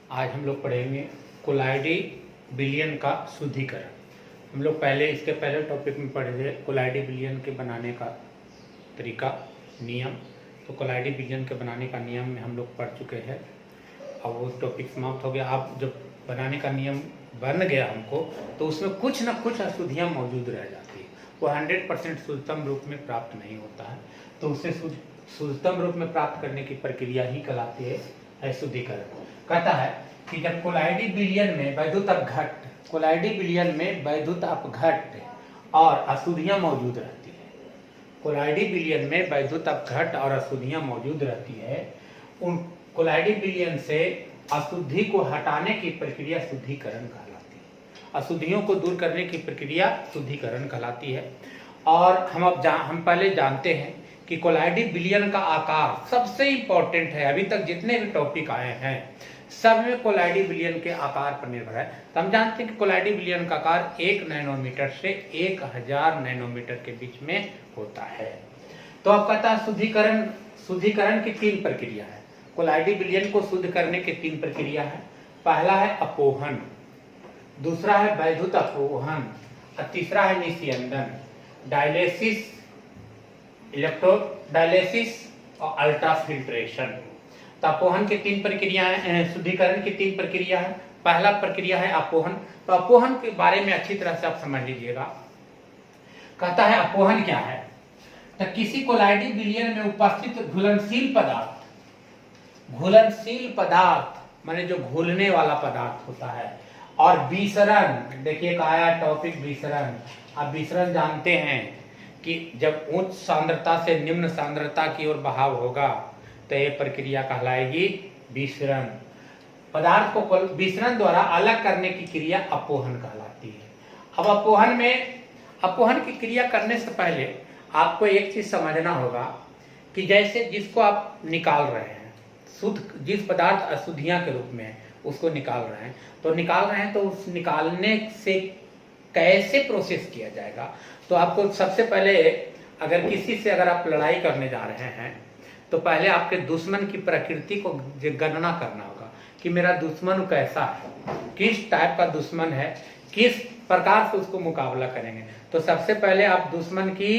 आज हम लोग पढ़ेंगे कोलाइडी विलयन का शुद्धिकरण। हम लोग इसके पहले टॉपिक में पढ़े थे कोलाइडी विलयन के बनाने का तरीका, नियम। तो कोलाइडी विलयन के बनाने का नियम में हम लोग पढ़ चुके हैं। अब वो टॉपिक समाप्त हो गया। अब जब बनाने का नियम बन गया हमको, तो उसमें कुछ न कुछ अशुद्धियाँ मौजूद रह जाती है। वो 100% शुद्धतम रूप में प्राप्त नहीं होता है। तो उसे शुद्धतम रूप में प्राप्त करने की प्रक्रिया ही कहलाती है शुद्धिकरण। कहता है कि जब कोलाइडी विलयन में वैद्युत अपघट्ट और अशुद्धियाँ मौजूद रहती है, कोलाइडी विलयन में वैद्युत अपघट्ट और अशुद्धियाँ मौजूद रहती है, उन कोलाइडी विलयन से अशुद्धि को हटाने की प्रक्रिया शुद्धिकरण कहलाती है। अशुद्धियों को दूर करने की प्रक्रिया शुद्धिकरण कहलाती है। और हम पहले जानते हैं कि कोलाइडी विलयन का आकार सबसे इम्पोर्टेंट है। अभी तक जितने भी टॉपिक आए हैं सब में कोलाइडी विलयन के आकार पर निर्भर है। तो हम जानते हैं कि कोलाइडी विलयन का आकार 1 नैनोमीटर से 1000 नैनोमीटर के बीच में होता है। तो अब कहता है शुद्धिकरण की 3 प्रक्रिया है। कोलाइडी विलयन को शुद्ध करने की 3 प्रक्रिया है। पहला है अपोहन, दूसरा है वैद्युत अपोहन और तीसरा है निस्यंदन, डायलिसिस, इलेक्ट्रोडायलिसिस और अल्ट्राफिल्ट्रेशन। तो अपोहन की 3 प्रक्रियाएं, शुद्धिकरण की 3 प्रक्रिया है। पहला प्रक्रिया है अपोहन। तो अपोहन के बारे में अच्छी तरह से आप समझ लीजिएगा। कहता है अपोहन क्या है? तो किसी कोलाइडी विलयन में उपस्थित घुलनशील पदार्थ माने जो घुलने वाला पदार्थ होता है, और विसरण, देखिए कहा है टॉपिक विसरण। आप विसरण जानते हैं कि जब उच्च सांद्रता से निम्न सांद्रता की ओर बहाव होगा तो ये प्रक्रिया कहलाएगी विसरण। पदार्थ को विसरण द्वारा अलग करने की क्रिया अपोहन कहलाती है। अब अपोहन की क्रिया करने से पहले आपको एक चीज समझना होगा कि जैसे जिसको आप निकाल रहे हैं, जिस पदार्थ अशुद्धियां के रूप में है उसको निकाल रहे हैं, तो उस निकालने से कैसे प्रोसेस किया जाएगा। तो आपको सबसे पहले अगर आप लड़ाई करने जा रहे हैं तो पहले आपके दुश्मन की प्रकृति को गणना करना होगा कि मेरा दुश्मन कैसा है, किस टाइप का दुश्मन है, किस प्रकार से उसको मुकाबला करेंगे। तो सबसे पहले आप दुश्मन की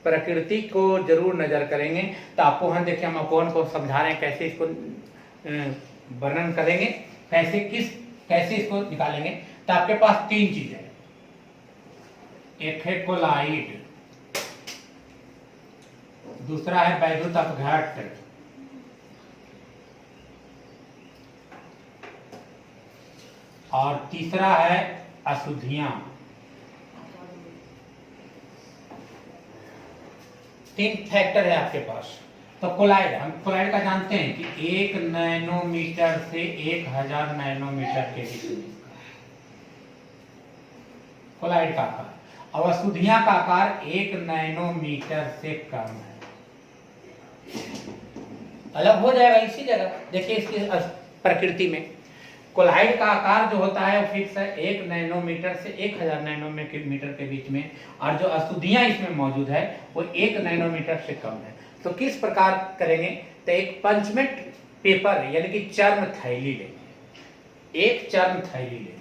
प्रकृति को जरूर नजर करेंगे। तो अपोहन, देखिए हम अपोहन को समझा रहे हैं कैसे इसको वर्णन करेंगे, कैसे इसको निकालेंगे। तो आपके पास 3 चीजें, एक है कोलाइड, दूसरा है वैद्युत अपघट्ट और तीसरा है अशुद्धियां। 3 फैक्टर है आपके पास। तो हम कोलाइड का जानते हैं कि 1 नैनोमीटर से 1000 नैनोमीटर के बीच में कोलाइड का आकार, और अशुद्धियां का आकार 1 नैनोमीटर से कम है। अलग हो जाएगा इसी जगह। देखिए इसकी प्रकृति में कोलाइड का आकार जो होता है फिक्स है 1 नैनोमीटर से 1000 नैनोमीटर के बीच में, और जो अशुद्धियां इसमें मौजूद है वो 1 नैनोमीटर से कम है। तो किस प्रकार करेंगे? तो एक पंचमेट पेपर यानी कि चर्म थैली लेंगे, एक चर्म थैली लेंगे।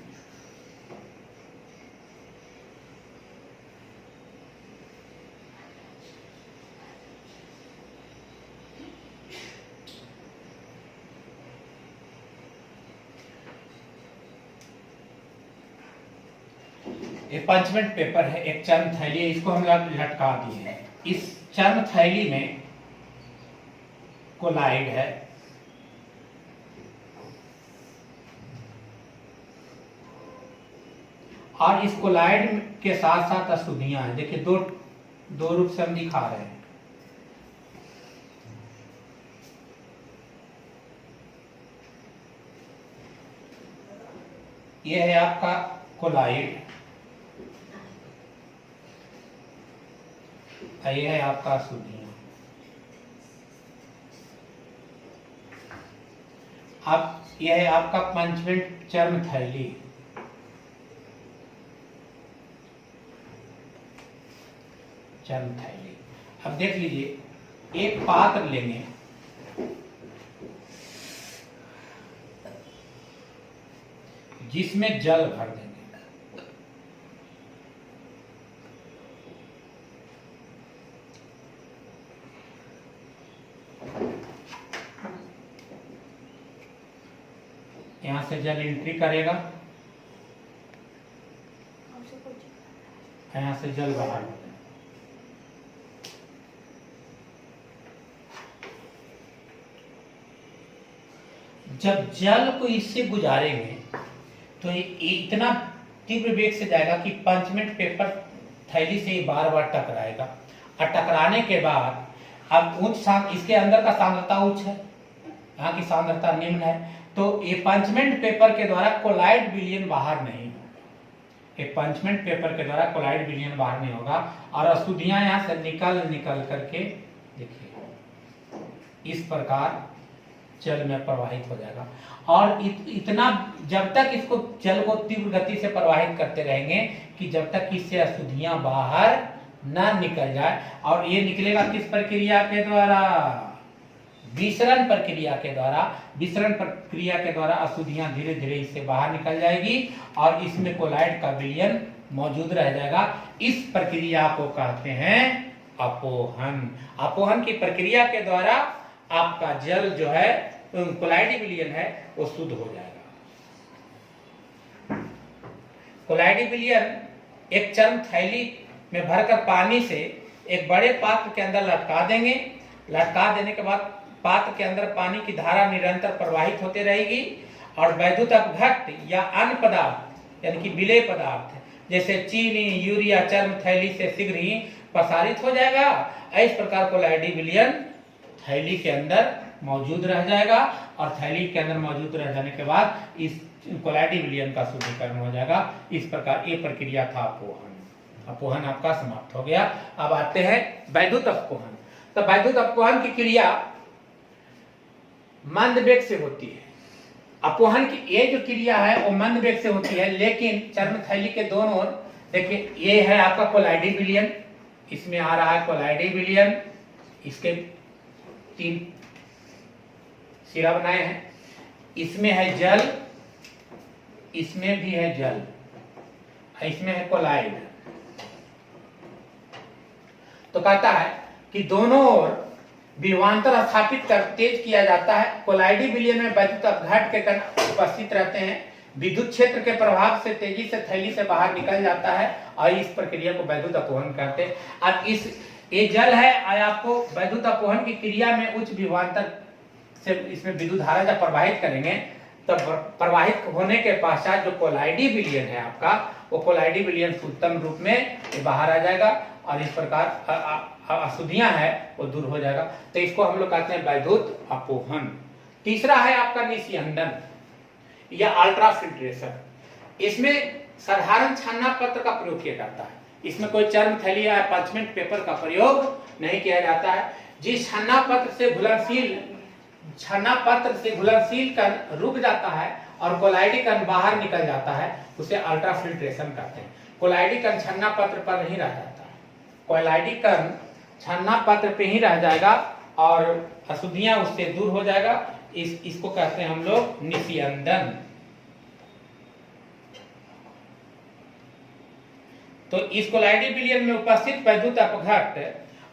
ये पंचमेट पेपर है, एक चर्म थैली है, इसको हम लटका दिए हैं। इस चर्म थैली में कोलाइड है, और इस कोलाइड के साथ साथ अशुद्धियां हैं। देखिए दो रूप से हम दिखा रहे हैं। यह है आपका कोलाइड, यह है आपका अशुद्धियां। अब यह है आपका पंचमेट चर्म थैली। अब देख लीजिए, एक पात्र लेंगे, जिसमें जल भर देंगे। यहां से जल एंट्री करेगा, यहां से जल बाहर निकलेगा। जब जल को इससे गुजारेंगे तो ये इतना तीव्र वेग से जाएगा कि पांचमेंट पेपर थैली से बार बार टकराएगा, और टकराने के बाद अब इसके अंदर का सांद्रता उच्च है, यहाँ की सांद्रता निम्न है, तो ये पंचमेंट पेपर के द्वारा कोलाइड विलयन बाहर नहीं होगा। ये पंचमेंट पेपर के द्वारा कोलाइड विलयन बाहर नहीं होगा, और अशुद्धियां यहाँ से निकल करके देखिए इस प्रकार जल में प्रवाहित हो जाएगा। और इतना जब तक इसको जल को तीव्र गति से प्रवाहित करते रहेंगे कि जब तक इससे अशुद्धियां बाहर ना निकल जाए। और ये निकलेगा किस प्रक्रिया के द्वारा? विसरण प्रक्रिया के द्वारा। विसरण प्रक्रिया के द्वारा अशुद्धियां धीरे धीरे इससे बाहर निकल जाएगी और इसमें कोलाइड का विलयन मौजूद रह जाएगा। इस प्रक्रिया को कहते हैं अपोहन। अपोहन की प्रक्रिया के द्वारा आपका जल जो है कोलाइडी विलयन है वो शुद्ध हो जाएगा। कोलाइडी विलयन एक चर्म थैली में भरकर पानी से एक बड़े पात्र के अंदर लटका देंगे। लटका देने के बाद पात्र के अंदर पानी की धारा निरंतर प्रवाहित होते रहेगी और वैद्युत अपघट्ट या अन्य पदार्थ यानी कि विलेय पदार्थ जैसे चीनी, यूरिया चर्म थैली से शीघ्र ही प्रसारित हो जाएगा। इस प्रकार कोलाइडी विलयन थैली के अंदर मौजूद रह जाएगा और थैली के अंदर मौजूद रह जाने के बाद इस कोलाइडी विलयन का शुद्धिकरण हो जाएगा। इस प्रकार ये प्रक्रिया था अपोहन। अपोहन आपका समाप्त हो गया। अब आते हैं वैद्युत अपकोहन। तो वैद्युत अपकोहन की क्रिया मंद वेग से होती है। अपोहन की ये जो क्रिया है वो मंद वेग से होती है, लेकिन चर्म थैली के दोनों ओर देखिए ये है आपका कोलाइडी विलयन, इसमें आ रहा है कोलाइडी विलयन, इसके 3 सिरा बनाए हैं, इसमें है जल, इसमें भी है जल, इसमें है कोलाइड। तो कहता है कि दोनों ओर विभवांतर स्थापित कर तेज किया जाता है। कोलाइडी विलयन में वैद्युत अपघट्ट के कण उपस्थित रहते हैं। विद्युत क्षेत्र के प्रभाव से तेजी से थैली से बाहर निकल जाता है और इस प्रक्रिया को वैद्युत अपोहन कहते हैं। अब ये जल है, आपको वैद्युत अपोहन की क्रिया में उच्च विभवांतर से इसमें विद्युत धारा जब प्रवाहित करेंगे तब प्रवाहित होने के पश्चात जो कोलाइडी विलयन है आपका, वो कोलाइडी विलयन शुद्धतम रूप में बाहर आ जाएगा और इस प्रकार अशुद्धियां है वो दूर हो जाएगा। तो इसको हम लोग कहते हैं वैद्युत अपोहन। तीसरा है आपका निस्यंदन या अल्ट्राफिल्ट्रेशन। इसमें साधारण छन्ना पत्र का प्रयोग किया जाता है। इसमें कोई चर्म थैली या पार्चमेंट पेपर का प्रयोग नहीं किया जाता है। जिस छन्ना पत्र से घुलनशील कण रुक जाता है और कोलाइडी कण बाहर निकल जाता है उसे अल्ट्राफिल्ट्रेशन कहते हैं। कोलाइडी कण छन्ना पत्र पर नहीं रह जाता है, कोलाइडी कण छन्ना पत्र पे ही रह जाएगा और अशुद्धियां उससे दूर हो जाएगा। इसको कहते हैं हम लोग निस्यंदन। तो इस कोलाइडी विलयन में उपस्थित वैद्युत अपघट्ट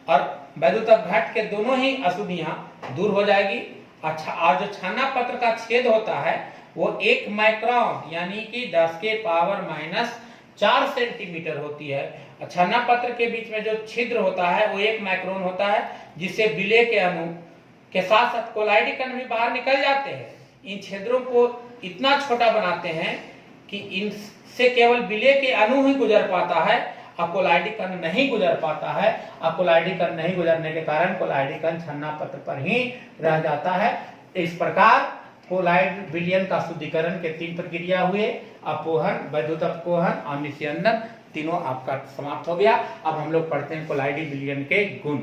और वैद्युत अपघट्ट के दोनों ही अशुद्धियां दूर हो जाएगी। अच्छा, और जो छन्ना पत्र का छेद होता है वो 1 माइक्रोन यानी कि 10⁻⁴ सेंटीमीटर होती है। छन्ना पत्र के बीच में जो छिद्र होता है वो 1 माइक्रोन होता है, जिससे विलेय के अणु के साथ साथ कोलाइडी कण भी बाहर निकल जाते हैं। इन छिद्रों को इतना छोटा बनाते हैं कि इनसे केवल विलेय के अणु ही गुजर पाता है और कोलाइडी कण नहीं गुजर पाता है। और कोलाइडी कण नहीं गुजरने के कारण कोलाइडी कण छन्ना पत्र पर ही रह जाता है। इस प्रकार कोलाइड विलयन का शुद्धिकरण के 3 प्रक्रिया हुए, अपोहन, वैद्युत अपकोहन और निस्यंदन। तीनों आपका समाप्त हो गया। अब हम लोग पढ़ते हैं कोलाइडी विलयन के गुण।